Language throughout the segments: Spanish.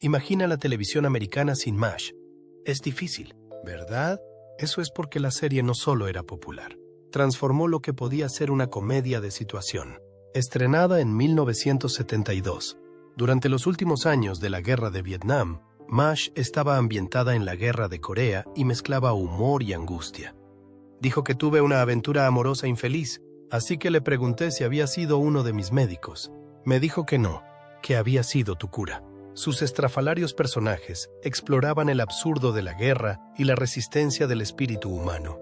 Imagina la televisión americana sin MASH. Es difícil, ¿verdad? Eso es porque la serie no solo era popular. Transformó lo que podía ser una comedia de situación. Estrenada en 1972. Durante los últimos años de la Guerra de Vietnam, MASH estaba ambientada en la Guerra de Corea y mezclaba humor y angustia. Dijo que tuve una aventura amorosa infeliz, así que le pregunté si había sido uno de mis médicos. Me dijo que no, que había sido tu cura. Sus estrafalarios personajes exploraban el absurdo de la guerra y la resistencia del espíritu humano.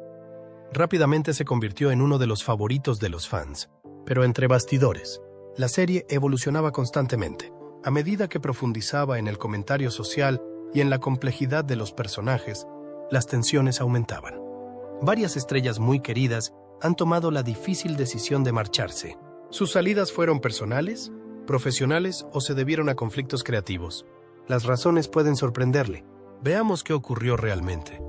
Rápidamente se convirtió en uno de los favoritos de los fans. Pero entre bastidores, la serie evolucionaba constantemente. A medida que profundizaba en el comentario social y en la complejidad de los personajes, las tensiones aumentaban. Varias estrellas muy queridas han tomado la difícil decisión de marcharse. Sus salidas fueron personales, profesionales o se debieron a conflictos creativos. Las razones pueden sorprenderle. Veamos qué ocurrió realmente.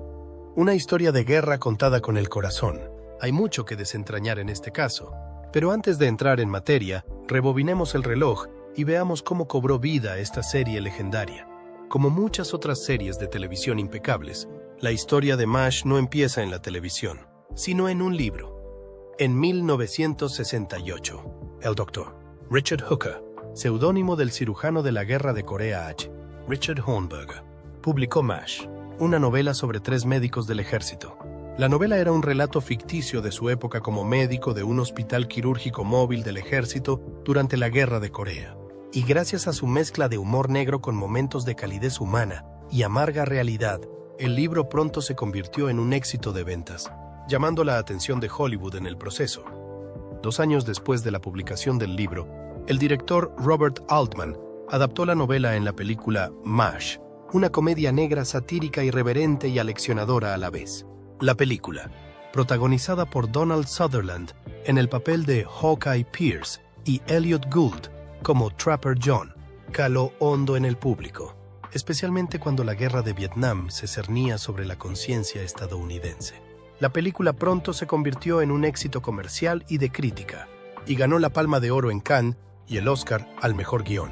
Una historia de guerra contada con el corazón. Hay mucho que desentrañar en este caso. Pero antes de entrar en materia, rebobinemos el reloj y veamos cómo cobró vida esta serie legendaria. Como muchas otras series de televisión impecables, la historia de MASH no empieza en la televisión, sino en un libro. En 1968, el Dr. Richard Hooker, seudónimo del cirujano de la Guerra de Corea H. Richard Hornberger, publicó MASH, una novela sobre 3 médicos del ejército. La novela era un relato ficticio de su época como médico de un hospital quirúrgico móvil del ejército durante la Guerra de Corea. Y gracias a su mezcla de humor negro con momentos de calidez humana y amarga realidad, el libro pronto se convirtió en un éxito de ventas, llamando la atención de Hollywood en el proceso. 2 años después de la publicación del libro, el director Robert Altman adaptó la novela en la película MASH, una comedia negra satírica irreverente y aleccionadora a la vez. La película, protagonizada por Donald Sutherland en el papel de Hawkeye Pierce y Elliot Gould como Trapper John, caló hondo en el público, especialmente cuando la Guerra de Vietnam se cernía sobre la conciencia estadounidense. La película pronto se convirtió en un éxito comercial y de crítica, y ganó la Palma de Oro en Cannes y el Oscar al mejor guión.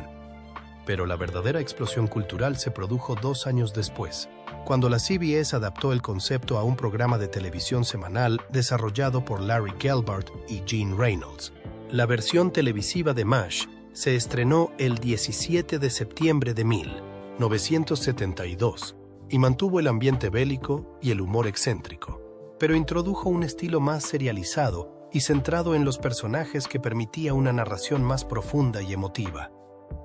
Pero la verdadera explosión cultural se produjo 2 años después, cuando la CBS adaptó el concepto a un programa de televisión semanal desarrollado por Larry Gelbart y Gene Reynolds. La versión televisiva de MASH se estrenó el 17 de septiembre de 1972 y mantuvo el ambiente bélico y el humor excéntrico, pero introdujo un estilo más serializado y centrado en los personajes que permitía una narración más profunda y emotiva.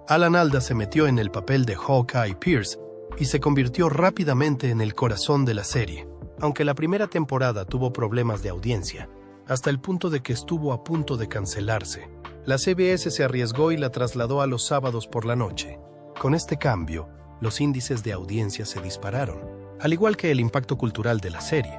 Alan Alda se metió en el papel de Hawkeye Pierce y se convirtió rápidamente en el corazón de la serie, aunque la primera temporada tuvo problemas de audiencia, hasta el punto de que estuvo a punto de cancelarse. La CBS se arriesgó y la trasladó a los sábados por la noche. Con este cambio, los índices de audiencia se dispararon, al igual que el impacto cultural de la serie.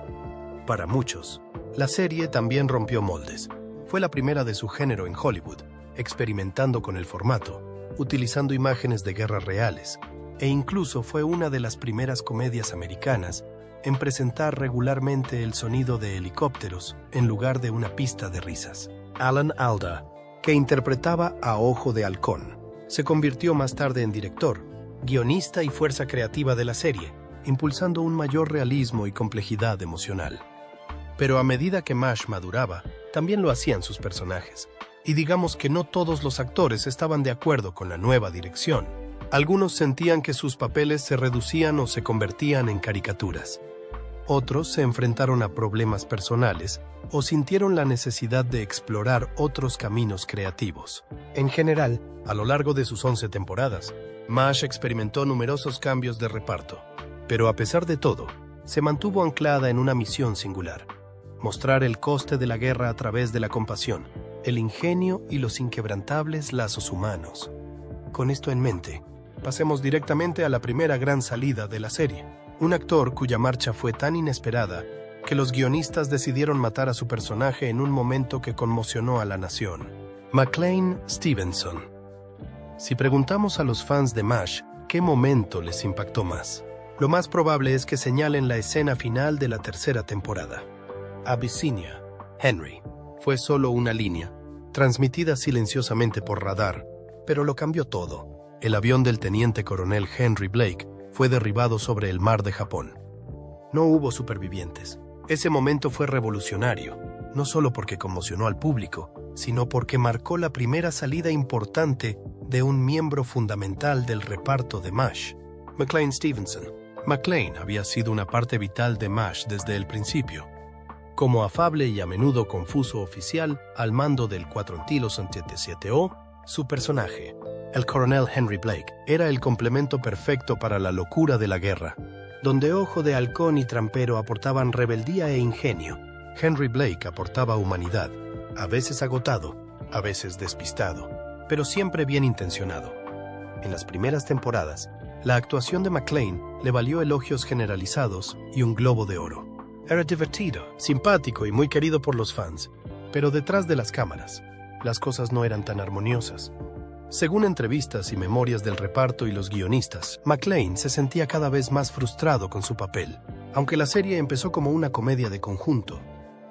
Para muchos, la serie también rompió moldes. Fue la primera de su género en Hollywood, experimentando con el formato, utilizando imágenes de guerras reales, e incluso fue una de las primeras comedias americanas en presentar regularmente el sonido de helicópteros en lugar de una pista de risas. Alan Alda, que interpretaba a Ojo de Halcón, se convirtió más tarde en director, guionista y fuerza creativa de la serie, impulsando un mayor realismo y complejidad emocional. Pero a medida que MASH maduraba, también lo hacían sus personajes. Y digamos que no todos los actores estaban de acuerdo con la nueva dirección. Algunos sentían que sus papeles se reducían o se convertían en caricaturas. Otros se enfrentaron a problemas personales o sintieron la necesidad de explorar otros caminos creativos. En general, a lo largo de sus 11 temporadas, MASH experimentó numerosos cambios de reparto. Pero a pesar de todo, se mantuvo anclada en una misión singular: mostrar el coste de la guerra a través de la compasión, el ingenio y los inquebrantables lazos humanos. Con esto en mente, pasemos directamente a la primera gran salida de la serie. Un actor cuya marcha fue tan inesperada que los guionistas decidieron matar a su personaje en un momento que conmocionó a la nación. McLean Stevenson. Si preguntamos a los fans de MASH qué momento les impactó más, lo más probable es que señalen la escena final de la tercera temporada. Abyssinia, Henry. Fue solo una línea, transmitida silenciosamente por radar, pero lo cambió todo. el avión del teniente coronel Henry Blake fue derribado sobre el mar de Japón. No hubo supervivientes. Ese momento fue revolucionario, no solo porque conmocionó al público, sino porque marcó la primera salida importante de un miembro fundamental del reparto de MASH, McLean Stevenson. McLean había sido una parte vital de MASH desde el principio. Como afable y a menudo confuso oficial al mando del Quadrantilo 77O, su personaje, el coronel Henry Blake, era el complemento perfecto para la locura de la guerra, donde Ojo de Halcón y Trampero aportaban rebeldía e ingenio. Henry Blake aportaba humanidad, a veces agotado, a veces despistado, pero siempre bien intencionado. En las primeras temporadas, la actuación de McLean le valió elogios generalizados y un Globo de Oro. Era divertido, simpático y muy querido por los fans, pero detrás de las cámaras, las cosas no eran tan armoniosas. Según entrevistas y memorias del reparto y los guionistas, McLean se sentía cada vez más frustrado con su papel. Aunque la serie empezó como una comedia de conjunto,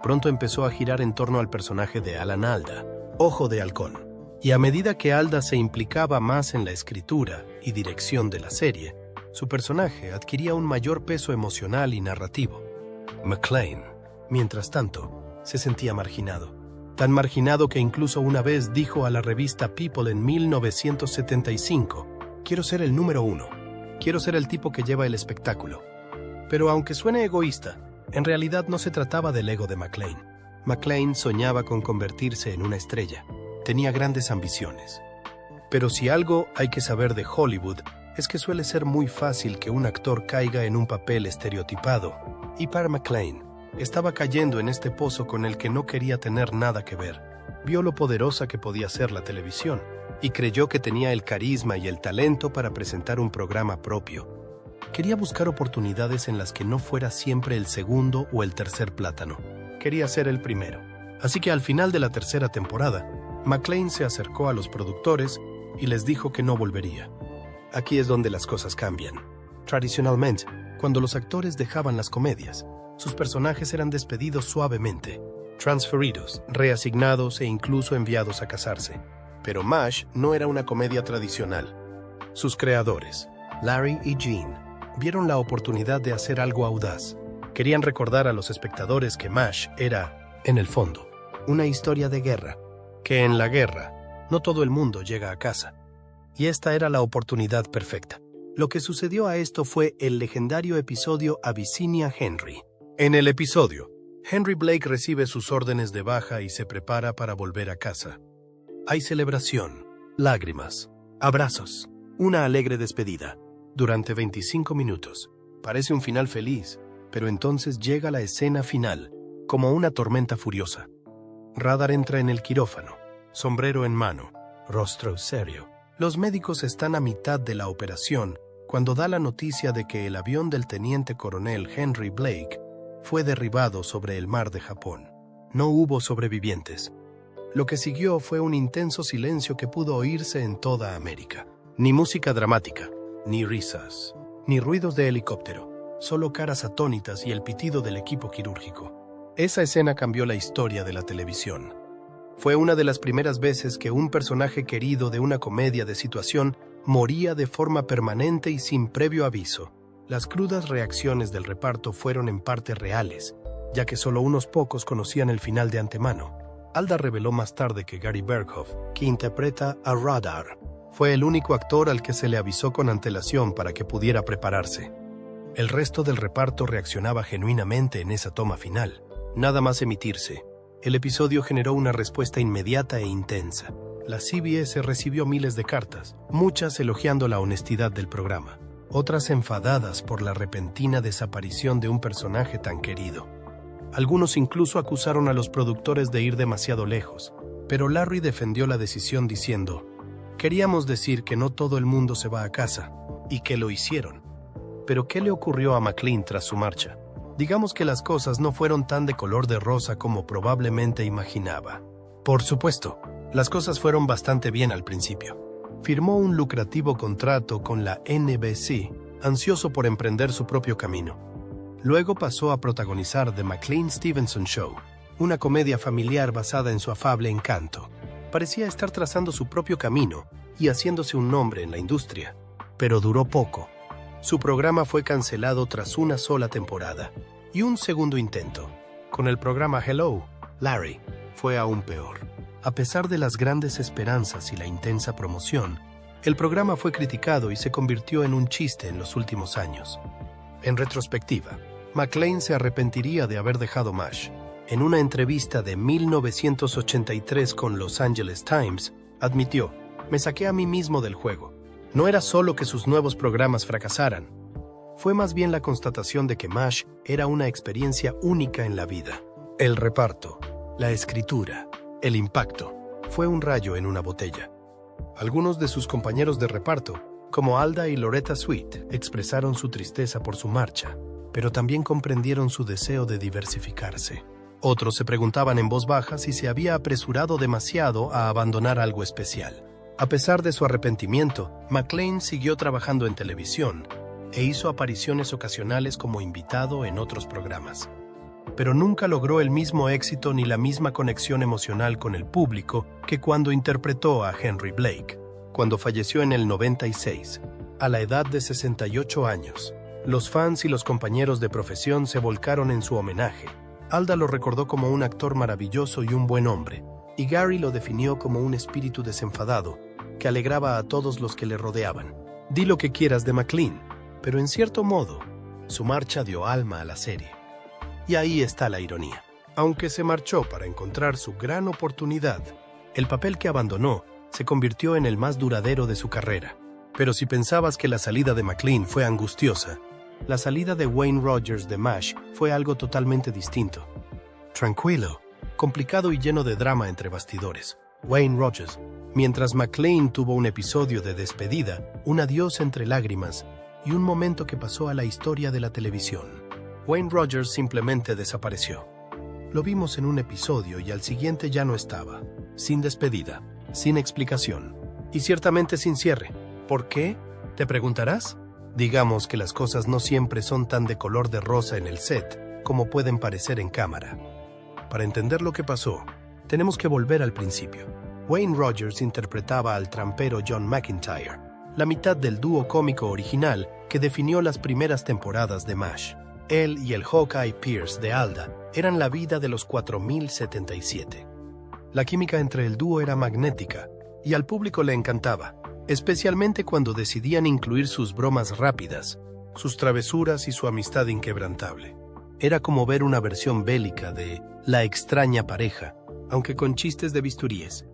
pronto empezó a girar en torno al personaje de Alan Alda, Ojo de Halcón. Y a medida que Alda se implicaba más en la escritura y dirección de la serie, su personaje adquiría un mayor peso emocional y narrativo. McLean, mientras tanto, se sentía marginado. Tan marginado que incluso una vez dijo a la revista People en 1975, «Quiero ser el número uno, quiero ser el tipo que lleva el espectáculo». Pero aunque suene egoísta, en realidad no se trataba del ego de McLean. McLean soñaba con convertirse en una estrella. Tenía grandes ambiciones. Pero si algo hay que saber de Hollywood, es que suele ser muy fácil que un actor caiga en un papel estereotipado. Y para McLean, estaba cayendo en este pozo con el que no quería tener nada que ver. Vio lo poderosa que podía ser la televisión y creyó que tenía el carisma y el talento para presentar un programa propio. Quería buscar oportunidades en las que no fuera siempre el segundo o el tercer plátano. Quería ser el primero. Así que al final de la tercera temporada, McLean se acercó a los productores y les dijo que no volvería. Aquí es donde las cosas cambian. Tradicionalmente, cuando los actores dejaban las comedias, sus personajes eran despedidos suavemente, transferidos, reasignados e incluso enviados a casarse. Pero MASH no era una comedia tradicional. Sus creadores, Larry y Gene, vieron la oportunidad de hacer algo audaz. Querían recordar a los espectadores que MASH era, en el fondo, una historia de guerra, que en la guerra no todo el mundo llega a casa. Y esta era la oportunidad perfecta. Lo que sucedió a esto fue el legendario episodio Abyssinia Henry. En el episodio, Henry Blake recibe sus órdenes de baja y se prepara para volver a casa. Hay celebración, lágrimas, abrazos, una alegre despedida. Durante 25 minutos. Parece un final feliz, pero entonces llega la escena final, como una tormenta furiosa. Radar entra en el quirófano, sombrero en mano, rostro serio. Los médicos están a mitad de la operación cuando da la noticia de que el avión del teniente coronel Henry Blake fue derribado sobre el mar de Japón. No hubo sobrevivientes. Lo que siguió fue un intenso silencio que pudo oírse en toda América. Ni música dramática, ni risas, ni ruidos de helicóptero, solo caras atónitas y el pitido del equipo quirúrgico. Esa escena cambió la historia de la televisión. Fue una de las primeras veces que un personaje querido de una comedia de situación moría de forma permanente y sin previo aviso. Las crudas reacciones del reparto fueron en parte reales, ya que solo unos pocos conocían el final de antemano. Alda reveló más tarde que Gary Berghoff, que interpreta a Radar, fue el único actor al que se le avisó con antelación para que pudiera prepararse. El resto del reparto reaccionaba genuinamente en esa toma final. Nada más emitirse, el episodio generó una respuesta inmediata e intensa. La CBS recibió miles de cartas, muchas elogiando la honestidad del programa, otras enfadadas por la repentina desaparición de un personaje tan querido. Algunos incluso acusaron a los productores de ir demasiado lejos, pero Larry defendió la decisión diciendo: «Queríamos decir que no todo el mundo se va a casa, y que lo hicieron». Pero ¿qué le ocurrió a McLean tras su marcha? Digamos que las cosas no fueron tan de color de rosa como probablemente imaginaba. Por supuesto, las cosas fueron bastante bien al principio. Firmó un lucrativo contrato con la NBC, ansioso por emprender su propio camino. Luego pasó a protagonizar The McLean Stevenson Show, una comedia familiar basada en su afable encanto. Parecía estar trazando su propio camino, y haciéndose un nombre en la industria. Pero duró poco. Su programa fue cancelado tras una sola temporada y un segundo intento. Con el programa Hello, Larry, fue aún peor. A pesar de las grandes esperanzas y la intensa promoción, el programa fue criticado y se convirtió en un chiste en los últimos años. En retrospectiva, McLean se arrepentiría de haber dejado MASH. En una entrevista de 1983 con Los Angeles Times, admitió: "Me saqué a mí mismo del juego. No era solo que sus nuevos programas fracasaran. Fue más bien la constatación de que MASH era una experiencia única en la vida. El reparto, la escritura, el impacto, fue un rayo en una botella". Algunos de sus compañeros de reparto, como Alda y Loretta Swit, expresaron su tristeza por su marcha, pero también comprendieron su deseo de diversificarse. Otros se preguntaban en voz baja si se había apresurado demasiado a abandonar algo especial. A pesar de su arrepentimiento, McLean siguió trabajando en televisión e hizo apariciones ocasionales como invitado en otros programas. Pero nunca logró el mismo éxito ni la misma conexión emocional con el público que cuando interpretó a Henry Blake. Cuando falleció en el 96, a la edad de 68 años, los fans y los compañeros de profesión se volcaron en su homenaje. Alda lo recordó como un actor maravilloso y un buen hombre, y Gary lo definió como un espíritu desenfadado que alegraba a todos los que le rodeaban. Di lo que quieras de McLean, pero en cierto modo, su marcha dio alma a la serie. Y ahí está la ironía. Aunque se marchó para encontrar su gran oportunidad, el papel que abandonó se convirtió en el más duradero de su carrera. Pero si pensabas que la salida de McLean fue angustiosa, la salida de Wayne Rogers de MASH fue algo totalmente distinto. Tranquilo, complicado y lleno de drama entre bastidores. Wayne Rogers, mientras McLean tuvo un episodio de despedida, un adiós entre lágrimas y un momento que pasó a la historia de la televisión. Wayne Rogers simplemente desapareció. Lo vimos en un episodio y al siguiente ya no estaba. Sin despedida, sin explicación y ciertamente sin cierre. ¿Por qué? ¿Te preguntarás? Digamos que las cosas no siempre son tan de color de rosa en el set como pueden parecer en cámara. Para entender lo que pasó, tenemos que volver al principio. Wayne Rogers interpretaba al trampero John McIntyre, la mitad del dúo cómico original que definió las primeras temporadas de MASH. Él y el Hawkeye Pierce de Alda eran la vida de los 4077. La química entre el dúo era magnética y al público le encantaba, especialmente cuando decidían incluir sus bromas rápidas, sus travesuras y su amistad inquebrantable. Era como ver una versión bélica de La extraña pareja, aunque con chistes de bisturíes.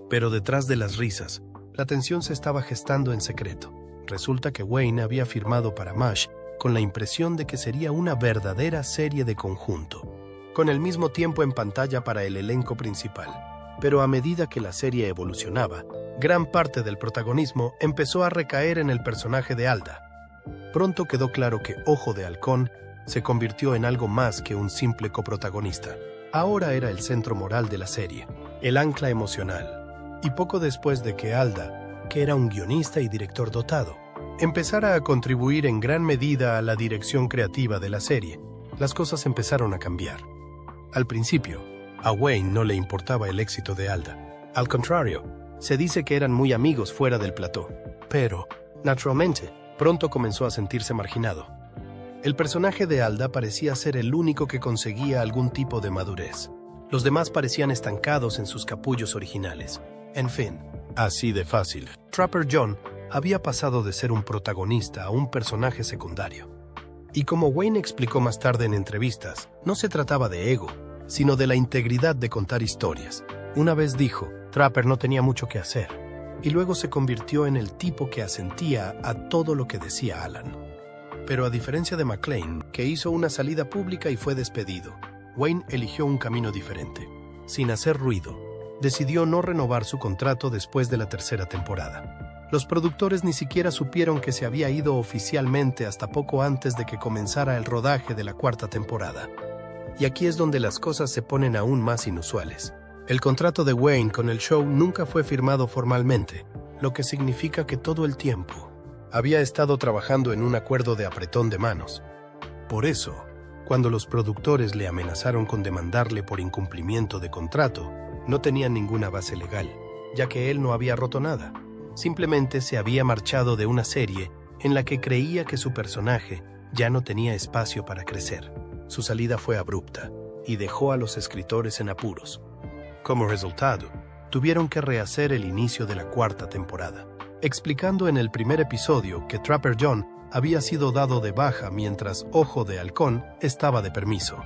Pero detrás de las risas, la tensión se estaba gestando en secreto. Resulta que Wayne había firmado para MASH con la impresión de que sería una verdadera serie de conjunto, con el mismo tiempo en pantalla para el elenco principal. Pero a medida que la serie evolucionaba, gran parte del protagonismo empezó a recaer en el personaje de Alda. Pronto quedó claro que Ojo de Halcón se convirtió en algo más que un simple coprotagonista. Ahora era el centro moral de la serie, el ancla emocional. Y poco después de que Alda, que era un guionista y director dotado, empezara a contribuir en gran medida a la dirección creativa de la serie, las cosas empezaron a cambiar. Al principio, a Wayne no le importaba el éxito de Alda. Al contrario, se dice que eran muy amigos fuera del plató. Pero, naturalmente, pronto comenzó a sentirse marginado. El personaje de Alda parecía ser el único que conseguía algún tipo de madurez. Los demás parecían estancados en sus capullos originales. En fin, así de fácil. Trapper John había pasado de ser un protagonista a un personaje secundario. Y como Wayne explicó más tarde en entrevistas, no se trataba de ego, sino de la integridad de contar historias. Una vez dijo, Trapper no tenía mucho que hacer, y luego se convirtió en el tipo que asentía a todo lo que decía Alan. Pero a diferencia de McLean, que hizo una salida pública y fue despedido, Wayne eligió un camino diferente. Sin hacer ruido, decidió no renovar su contrato después de la tercera temporada. Los productores ni siquiera supieron que se había ido oficialmente hasta poco antes de que comenzara el rodaje de la cuarta temporada. Y aquí es donde las cosas se ponen aún más inusuales. El contrato de Wayne con el show nunca fue firmado formalmente, lo que significa que todo el tiempo había estado trabajando en un acuerdo de apretón de manos. Por eso, cuando los productores le amenazaron con demandarle por incumplimiento de contrato, no tenían ninguna base legal, ya que él no había roto nada. Simplemente se había marchado de una serie en la que creía que su personaje ya no tenía espacio para crecer. Su salida fue abrupta y dejó a los escritores en apuros. Como resultado, tuvieron que rehacer el inicio de la cuarta temporada, explicando en el primer episodio que Trapper John había sido dado de baja mientras Ojo de Halcón estaba de permiso.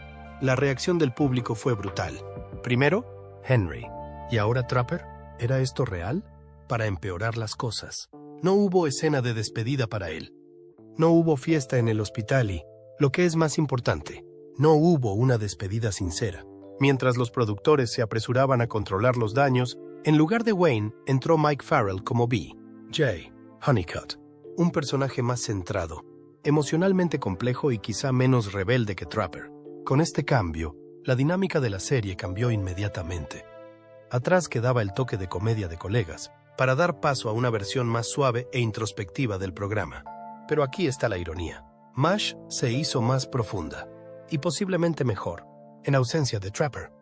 La reacción del público fue brutal. Primero, Henry. ¿Y ahora Trapper? ¿Era esto real? Para empeorar las cosas, no hubo escena de despedida para él. No hubo fiesta en el hospital y, lo que es más importante, no hubo una despedida sincera. Mientras los productores se apresuraban a controlar los daños, en lugar de Wayne entró Mike Farrell como B.J. Honeycutt, un personaje más centrado, emocionalmente complejo y quizá menos rebelde que Trapper. Con este cambio, la dinámica de la serie cambió inmediatamente. Atrás quedaba el toque de comedia de colegas, para dar paso a una versión más suave e introspectiva del programa. Pero aquí está la ironía. MASH se hizo más profunda, y posiblemente mejor, en ausencia de Trapper.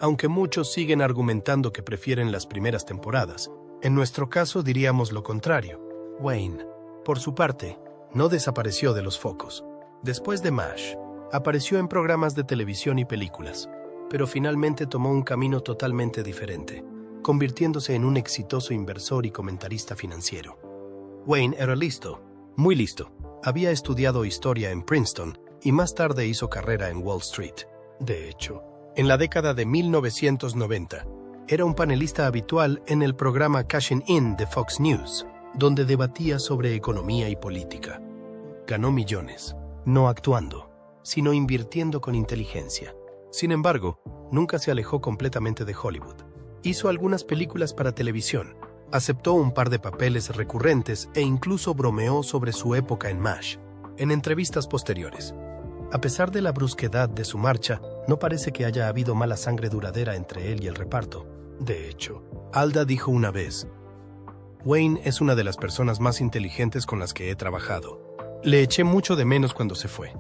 Aunque muchos siguen argumentando que prefieren las primeras temporadas, en nuestro caso diríamos lo contrario. Wayne, por su parte, no desapareció de los focos. Después de MASH, apareció en programas de televisión y películas, pero finalmente tomó un camino totalmente diferente, convirtiéndose en un exitoso inversor y comentarista financiero. Wayne era listo, muy listo. Había estudiado historia en Princeton y más tarde hizo carrera en Wall Street. De hecho, en la década de 1990, era un panelista habitual en el programa Cashing In de Fox News, donde debatía sobre economía y política. Ganó millones, no actuando, sino invirtiendo con inteligencia. Sin embargo, nunca se alejó completamente de Hollywood. Hizo algunas películas para televisión, aceptó un par de papeles recurrentes e incluso bromeó sobre su época en MASH, en entrevistas posteriores. A pesar de la brusquedad de su marcha, no parece que haya habido mala sangre duradera entre él y el reparto. De hecho, Alda dijo una vez: Wayne es una de las personas más inteligentes con las que he trabajado. Le eché mucho de menos cuando se fue.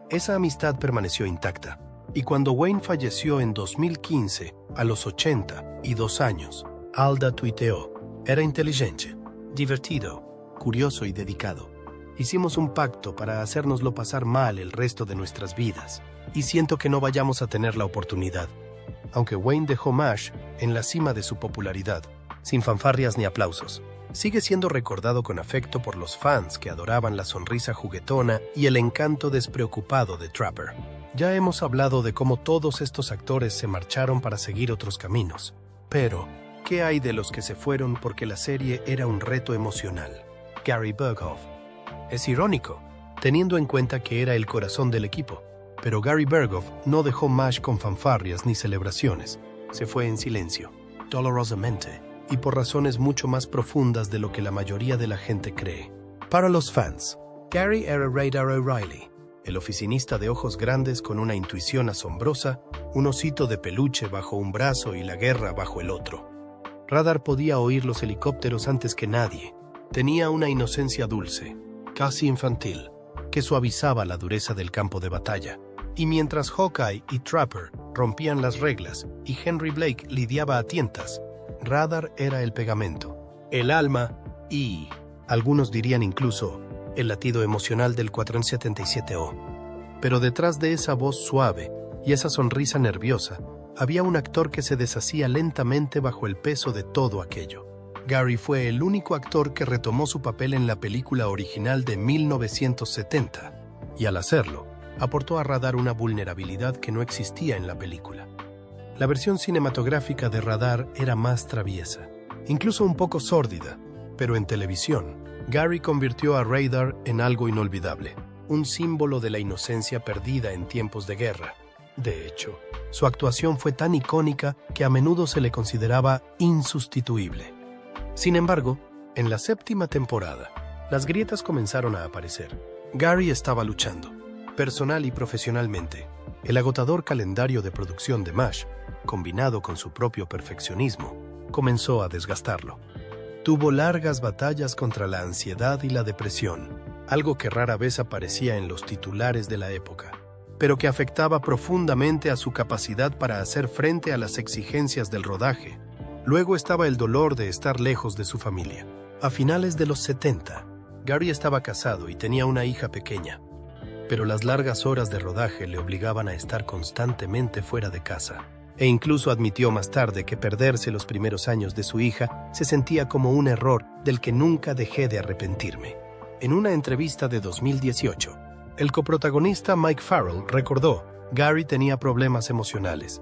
Esa amistad permaneció intacta. Y cuando Wayne falleció en 2015, a los 82 años, Alda tuiteó: era inteligente, divertido, curioso y dedicado. Hicimos un pacto para hacérnoslo pasar mal el resto de nuestras vidas, y siento que no vayamos a tener la oportunidad. Aunque Wayne dejó MASH en la cima de su popularidad, sin fanfarrias ni aplausos, sigue siendo recordado con afecto por los fans que adoraban la sonrisa juguetona y el encanto despreocupado de Trapper. Ya hemos hablado de cómo todos estos actores se marcharon para seguir otros caminos. Pero, ¿qué hay de los que se fueron porque la serie era un reto emocional? Gary Berghoff. Es irónico, teniendo en cuenta que era el corazón del equipo. Pero Gary Berghoff no dejó MASH con fanfarrias ni celebraciones. Se fue en silencio, dolorosamente, y por razones mucho más profundas de lo que la mayoría de la gente cree. Para los fans, Gary era Radar O'Reilly, el oficinista de ojos grandes con una intuición asombrosa, un osito de peluche bajo un brazo y la guerra bajo el otro. Radar podía oír los helicópteros antes que nadie. Tenía una inocencia dulce, casi infantil, que suavizaba la dureza del campo de batalla. Y mientras Hawkeye y Trapper rompían las reglas y Henry Blake lidiaba a tientas, Radar era el pegamento, el alma y, algunos dirían incluso, el latido emocional del 477O. Pero detrás de esa voz suave y esa sonrisa nerviosa, había un actor que se deshacía lentamente bajo el peso de todo aquello. Gary fue el único actor que retomó su papel en la película original de 1970, y al hacerlo, aportó a Radar una vulnerabilidad que no existía en la película. La versión cinematográfica de Radar era más traviesa, incluso un poco sórdida, pero en televisión, Gary convirtió a Radar en algo inolvidable, un símbolo de la inocencia perdida en tiempos de guerra. De hecho, su actuación fue tan icónica que a menudo se le consideraba insustituible. Sin embargo, en la séptima temporada, las grietas comenzaron a aparecer. Gary estaba luchando, personal y profesionalmente. El agotador calendario de producción de MASH, combinado con su propio perfeccionismo, comenzó a desgastarlo. Tuvo largas batallas contra la ansiedad y la depresión, algo que rara vez aparecía en los titulares de la época, pero que afectaba profundamente a su capacidad para hacer frente a las exigencias del rodaje. Luego estaba el dolor de estar lejos de su familia. A finales de los 70, Gary estaba casado y tenía una hija pequeña, pero las largas horas de rodaje le obligaban a estar constantemente fuera de casa, e incluso admitió más tarde que perderse los primeros años de su hija se sentía como un error del que nunca dejé de arrepentirme. En una entrevista de 2018, el coprotagonista Mike Farrell recordó: Gary tenía problemas emocionales.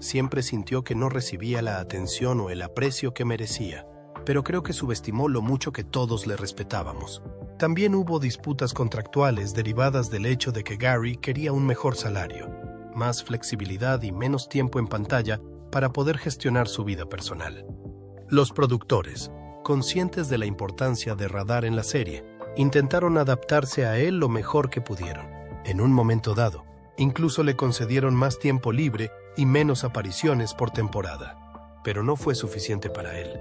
Siempre sintió que no recibía la atención o el aprecio que merecía, pero creo que subestimó lo mucho que todos le respetábamos. También hubo disputas contractuales derivadas del hecho de que Gary quería un mejor salario, más flexibilidad y menos tiempo en pantalla para poder gestionar su vida personal. Los productores, conscientes de la importancia de Radar en la serie, intentaron adaptarse a él lo mejor que pudieron. En un momento dado, incluso le concedieron más tiempo libre y menos apariciones por temporada. Pero no fue suficiente para él.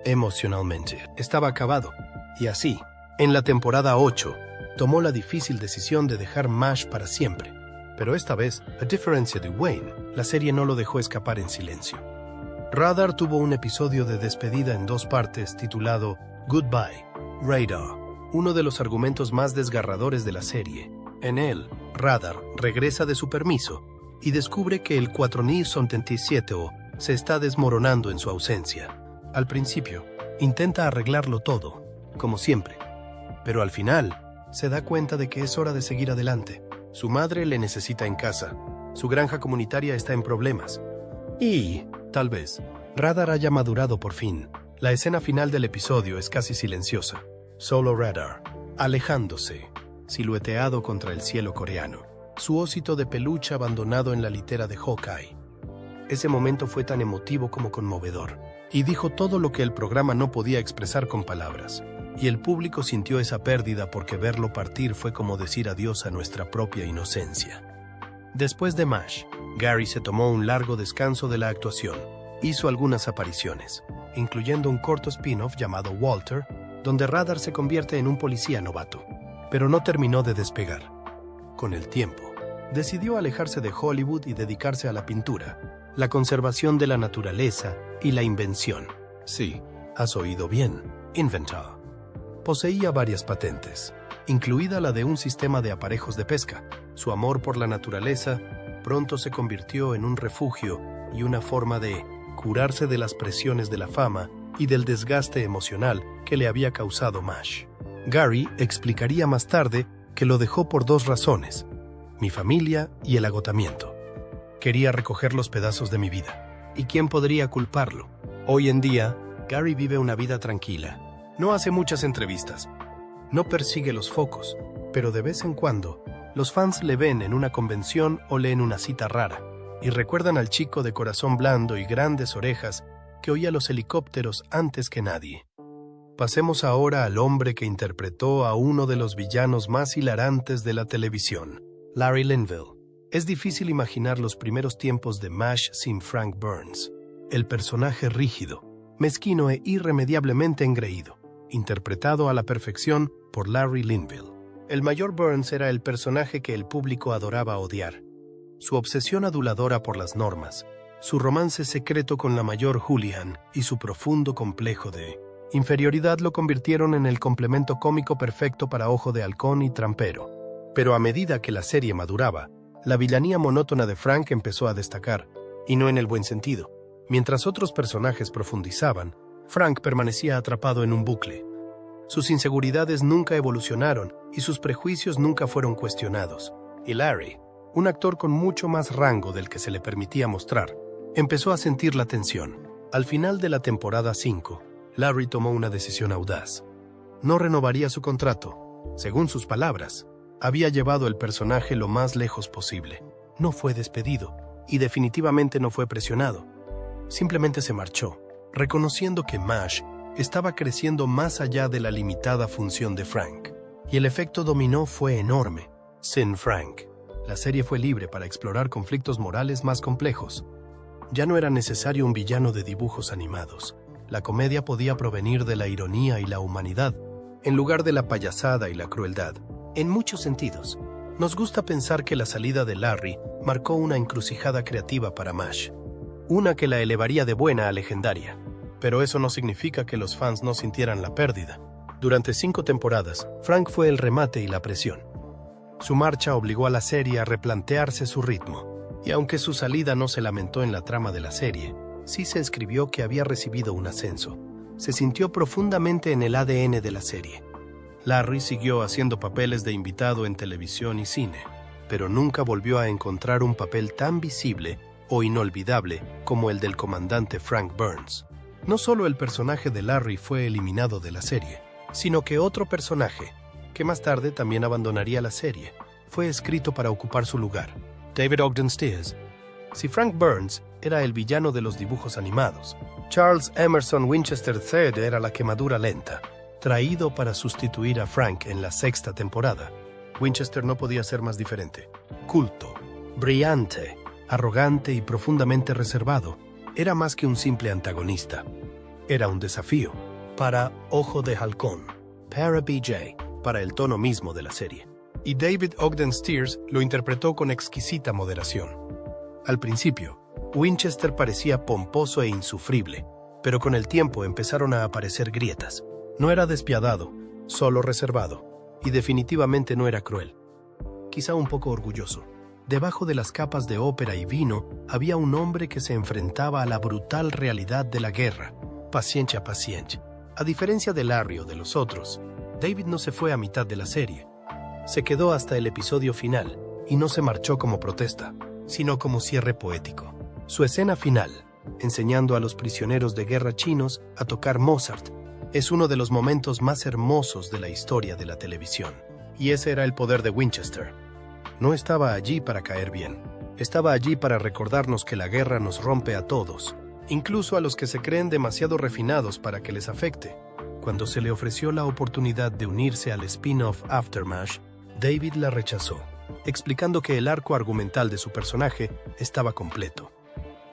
Emocionalmente, estaba acabado. Y así, en la temporada 8, tomó la difícil decisión de dejar MASH para siempre. Pero esta vez, a diferencia de Wayne, la serie no lo dejó escapar en silencio. Radar tuvo un episodio de despedida en 2 partes titulado Goodbye, Radar, uno de los argumentos más desgarradores de la serie. En él, Radar regresa de su permiso y descubre que el 4077 se está desmoronando en su ausencia. Al principio, intenta arreglarlo todo, como siempre, pero al final se da cuenta de que es hora de seguir adelante. Su madre le necesita en casa, su granja comunitaria está en problemas. Y, tal vez, Radar haya madurado por fin. La escena final del episodio es casi silenciosa. Solo Radar, alejándose, silueteado contra el cielo coreano. Su osito de peluche abandonado en la litera de Hawkeye. Ese momento fue tan emotivo como conmovedor, y dijo todo lo que el programa no podía expresar con palabras. Y el público sintió esa pérdida porque verlo partir fue como decir adiós a nuestra propia inocencia. Después de MASH, Gary se tomó un largo descanso de la actuación. Hizo algunas apariciones, incluyendo un corto spin-off llamado Walter, donde Radar se convierte en un policía novato, pero no terminó de despegar. Con el tiempo, decidió alejarse de Hollywood y dedicarse a la pintura, la conservación de la naturaleza y la invención. Sí, has oído bien, inventor. Poseía varias patentes, incluida la de un sistema de aparejos de pesca. Su amor por la naturaleza pronto se convirtió en un refugio y una forma de curarse de las presiones de la fama y del desgaste emocional que le había causado MASH. Gary explicaría más tarde que lo dejó por 2 razones: mi familia y el agotamiento. Quería recoger los pedazos de mi vida. ¿Y quién podría culparlo? Hoy en día, Gary vive una vida tranquila. No hace muchas entrevistas. No persigue los focos, pero de vez en cuando, los fans le ven en una convención o leen una cita rara, y recuerdan al chico de corazón blando y grandes orejas que oía los helicópteros antes que nadie. Pasemos ahora al hombre que interpretó a uno de los villanos más hilarantes de la televisión, Larry Linville. Es difícil imaginar los primeros tiempos de MASH sin Frank Burns, el personaje rígido, mezquino e irremediablemente engreído, interpretado a la perfección por Larry Linville. El mayor Burns era el personaje que el público adoraba odiar. Su obsesión aduladora por las normas, su romance secreto con la mayor Julian y su profundo complejo de inferioridad lo convirtieron en el complemento cómico perfecto para Ojo de Halcón y Trampero. Pero a medida que la serie maduraba, la villanía monótona de Frank empezó a destacar, y no en el buen sentido. Mientras otros personajes profundizaban, Frank permanecía atrapado en un bucle. Sus inseguridades nunca evolucionaron y sus prejuicios nunca fueron cuestionados. Y Larry, un actor con mucho más rango del que se le permitía mostrar, empezó a sentir la tensión. Al final de la temporada 5, Larry tomó una decisión audaz. No renovaría su contrato. Según sus palabras, había llevado el personaje lo más lejos posible. No fue despedido y definitivamente no fue presionado. Simplemente se marchó, reconociendo que MASH estaba creciendo más allá de la limitada función de Frank. Y el efecto dominó fue enorme. Sin Frank, la serie fue libre para explorar conflictos morales más complejos. Ya no era necesario un villano de dibujos animados. La comedia podía provenir de la ironía y la humanidad, en lugar de la payasada y la crueldad. En muchos sentidos, nos gusta pensar que la salida de Larry marcó una encrucijada creativa para MASH, una que la elevaría de buena a legendaria. Pero eso no significa que los fans no sintieran la pérdida. Durante 5 temporadas, Frank fue el remate y la presión. Su marcha obligó a la serie a replantearse su ritmo, y aunque su salida no se lamentó en la trama de la serie, sí se escribió que había recibido un ascenso. Se sintió profundamente en el ADN de la serie. Larry siguió haciendo papeles de invitado en televisión y cine, pero nunca volvió a encontrar un papel tan visible o inolvidable como el del comandante Frank Burns. No solo el personaje de Larry fue eliminado de la serie, sino que otro personaje, que más tarde también abandonaría la serie, fue escrito para ocupar su lugar, David Ogden Stiers. Si Frank Burns era el villano de los dibujos animados, Charles Emerson Winchester III era la quemadura lenta, traído para sustituir a Frank en la 6ª temporada. Winchester no podía ser más diferente. Culto, brillante, arrogante y profundamente reservado, era más que un simple antagonista. Era un desafío para Ojo de Halcón, para BJ, para el tono mismo de la serie. Y David Ogden Stiers lo interpretó con exquisita moderación. Al principio, Winchester parecía pomposo e insufrible, pero con el tiempo empezaron a aparecer grietas. No era despiadado, solo reservado, y definitivamente no era cruel. Quizá un poco orgulloso. Debajo de las capas de ópera y vino había un hombre que se enfrentaba a la brutal realidad de la guerra, paciencia a paciencia. A diferencia de Larry o de los otros, David no se fue a mitad de la serie. Se quedó hasta el episodio final y no se marchó como protesta, sino como cierre poético. Su escena final, enseñando a los prisioneros de guerra chinos a tocar Mozart, es uno de los momentos más hermosos de la historia de la televisión. Y ese era el poder de Winchester. No estaba allí para caer bien. Estaba allí para recordarnos que la guerra nos rompe a todos, incluso a los que se creen demasiado refinados para que les afecte. Cuando se le ofreció la oportunidad de unirse al spin-off Aftermath, David la rechazó, explicando que el arco argumental de su personaje estaba completo.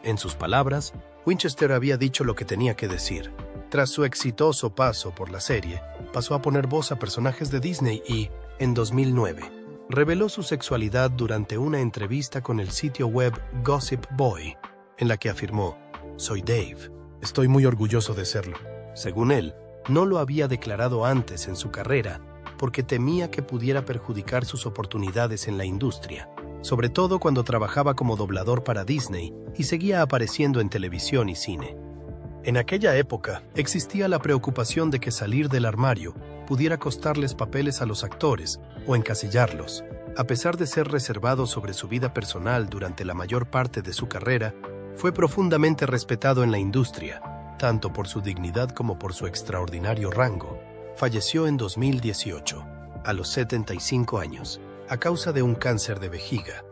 En sus palabras, Winchester había dicho lo que tenía que decir. Tras su exitoso paso por la serie, pasó a poner voz a personajes de Disney y, en 2009, reveló su sexualidad durante una entrevista con el sitio web Gossip Boy, en la que afirmó: «Soy Dave. Estoy muy orgulloso de serlo». Según él, no lo había declarado antes en su carrera porque temía que pudiera perjudicar sus oportunidades en la industria, sobre todo cuando trabajaba como doblador para Disney y seguía apareciendo en televisión y cine. En aquella época, existía la preocupación de que salir del armario pudiera costarles papeles a los actores o encasillarlos. A pesar de ser reservado sobre su vida personal durante la mayor parte de su carrera, fue profundamente respetado en la industria, tanto por su dignidad como por su extraordinario rango. Falleció en 2018, a los 75 años, a causa de un cáncer de vejiga.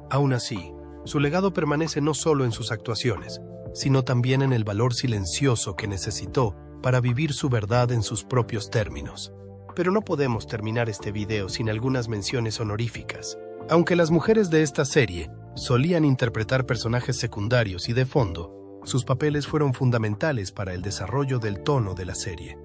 Aún así, su legado permanece no solo en sus actuaciones, sino también en el valor silencioso que necesitó para vivir su verdad en sus propios términos. Pero no podemos terminar este video sin algunas menciones honoríficas. Aunque las mujeres de esta serie solían interpretar personajes secundarios y de fondo, sus papeles fueron fundamentales para el desarrollo del tono de la serie.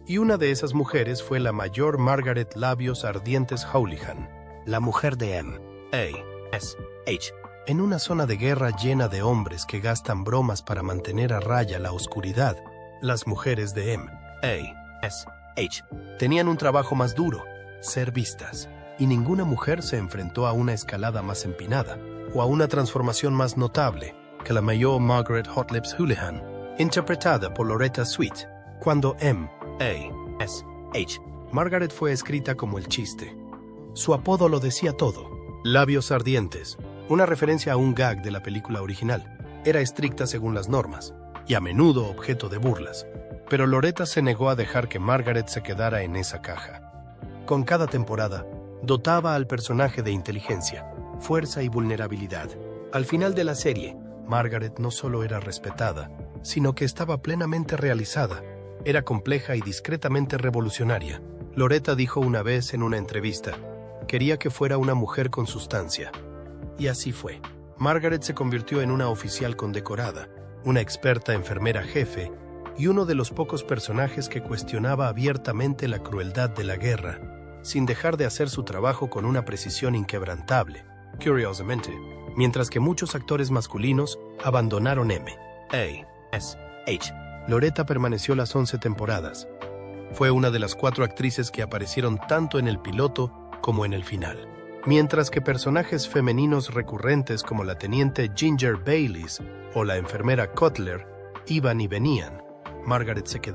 Y una de esas mujeres fue la mayor Margaret Labios Ardientes Houlihan, la mujer de M.A.S.H. En una zona de guerra llena de hombres que gastan bromas para mantener a raya la oscuridad, las mujeres de M.A.S.H. tenían un trabajo más duro: ser vistas. Y ninguna mujer se enfrentó a una escalada más empinada o a una transformación más notable que la mayor Margaret Hot Lips Houlihan, interpretada por Loretta Swit. Cuando M.A.S.H. Margaret fue escrita como el chiste. Su apodo lo decía todo: labios ardientes, una referencia a un gag de la película original. Era estricta según las normas y a menudo objeto de burlas, pero Loretta se negó a dejar que Margaret se quedara en esa caja. Con cada temporada, dotaba al personaje de inteligencia, fuerza y vulnerabilidad. Al final de la serie, Margaret no solo era respetada, sino que estaba plenamente realizada. Era compleja y discretamente revolucionaria. Loretta dijo una vez en una entrevista: quería que fuera una mujer con sustancia. Y así fue. Margaret se convirtió en una oficial condecorada, una experta enfermera jefe y uno de los pocos personajes que cuestionaba abiertamente la crueldad de la guerra, sin dejar de hacer su trabajo con una precisión inquebrantable. Curiosamente, mientras que muchos actores masculinos abandonaron M.A.S.H. Loretta permaneció las 11 temporadas. Fue una de las 4 actrices que aparecieron tanto en el piloto como en el final. Mientras que personajes femeninos recurrentes como la teniente Ginger Bayliss o la enfermera Cutler iban y venían, Margaret se quedó.